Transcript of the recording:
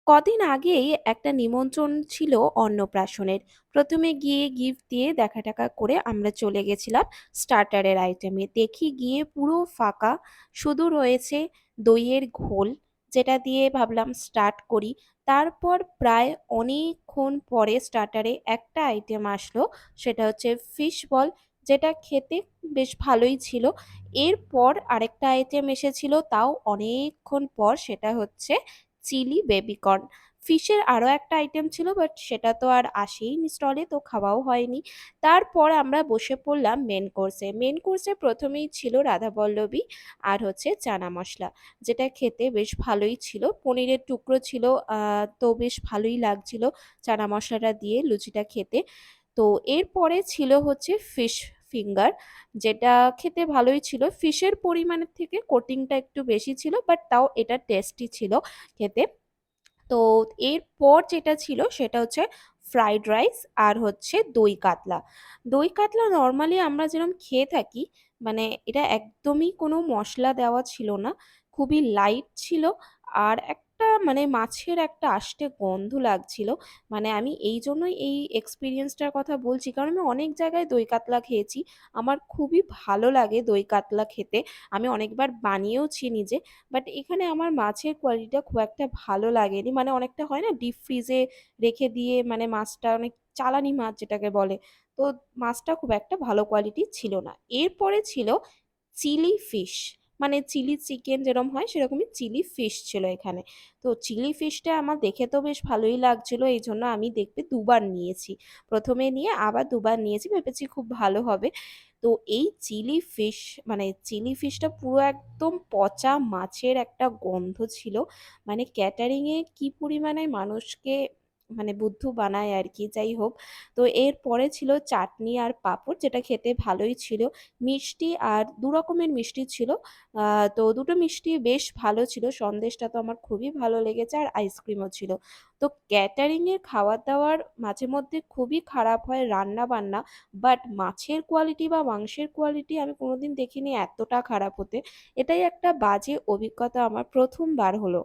কদিন আগেই একটা নিমন্ত্রণ ছিল অন্নপ্রাশনের। প্রথমে গিয়ে গিফট দিয়ে দেখা টাকা করে আমরা চলে গেছিলাম স্টার্টারের আইটেমে। দেখি গিয়ে পুরো ফাঁকা, শুধু রয়েছে দইয়ের ঘোল, যেটা দিয়ে ভাবলাম স্টার্ট করি। তারপর প্রায় অনেকক্ষণ পরে স্টার্টারে একটা আইটেম আসলো, সেটা হচ্ছে ফিশ বল, যেটা খেতে বেশ ভালোই ছিল। এরপর আরেকটা আইটেম এসেছিল, তাও অনেকক্ষণ পর, সেটা হচ্ছে চিলি বেবিকর্ন। ফিশের আরো একটা আইটেম ছিল, বাট সেটা তো আর আসেইনি স্টলে, তো খাওয়াও হয়নি। তারপর আমরা বসে পড়লাম মেন কোর্সে প্রথমেই ছিল রাধাবল্লভী আর হচ্ছে চানা মশলা, যেটা খেতে বেশ ভালোই ছিল। পনিরের টুকরো ছিল, তো বেশ ভালোই লাগছিল চানা মশলাটা দিয়ে লুচিটা খেতে। তো এরপরে ছিল হচ্ছে ফিশ ফিঙ্গার, যেটা খেতে ভালোই ছিল। ফিশের পরিমাণের থেকে কোটিংটা একটু বেশি ছিল, বাট তাও এটা টেস্টি ছিল খেতে। তো এরপর যেটা ছিল সেটা হচ্ছে ফ্রাইড রাইস আর হচ্ছে দই কাতলা। দই কাতলা নর্মালি আমরা যেরকম খেয়ে থাকি, মানে এটা একদমই কোনো মশলা দেওয়া ছিল না, খুবই লাইট ছিল। আর একটা মানে মাছের একটা আষ্টে গন্ধ লাগছিল। মানে আমি এই জন্যই এই এক্সপিরিয়েন্সটার কথা বলছি, কারণ আমি অনেক জায়গায় দই কাতলা খেয়েছি, আমার খুবই ভালো লাগে দই কাতলা খেতে। আমি অনেকবার বানিয়েওছি নিজে। বাট এখানে আমার মাছের কোয়ালিটিটা খুব একটা ভালো লাগেনি, মানে অনেকটা হয় না ডিপ ফ্রিজে রেখে দিয়ে, মানে মাছটা অনেক চালানি মাছ যেটাকে বলে, তো মাছটা খুব একটা ভালো কোয়ালিটি ছিল না। এরপরে ছিল চিলি ফিশ, মানে চিলি চিকেন যেরকম হয় সেরকমই চিলি ফিশ ছিল এখানে। তো চিলি ফিশটা আমার দেখে তো বেশ ভালোই লাগছিল, এই জন্য আমি দেখবে দুবার নিয়েছি। প্রথমে নিয়ে আবার দুবার নিয়েছি, ভেবেছি খুব ভালো হবে। তো এই চিলি ফিশ, মানে চিলি ফিশটা পুরো একদম পচা মাছের একটা গন্ধ ছিল। মানে ক্যাটারিংয়ে কি পরিমাণে মানুষকে মানে বুদ্ধু বানায় আর কি, যাই হোক। তো এরপরে ছিল চাটনি আর পাঁপড়, যেটা খেতে ভালোই ছিল। মিষ্টি আর দু রকমের মিষ্টি ছিল। তো দুটো মিষ্টি বেশ ভালো ছিল, সন্দেশটা তো আমার খুবই ভালো লেগেছে, আর আইসক্রিমও ছিল। তো ক্যাটারিংয়ের খাবার দাবার মাঝে মধ্যে খুবই খারাপ হয় রান্না বান্না, বাট মাছের কোয়ালিটি বা মাংসের কোয়ালিটি আমি কোনোদিন দেখিনি এতটা খারাপ হতে। এটাই একটা বাজে অভিজ্ঞতা আমার প্রথমবার হলো।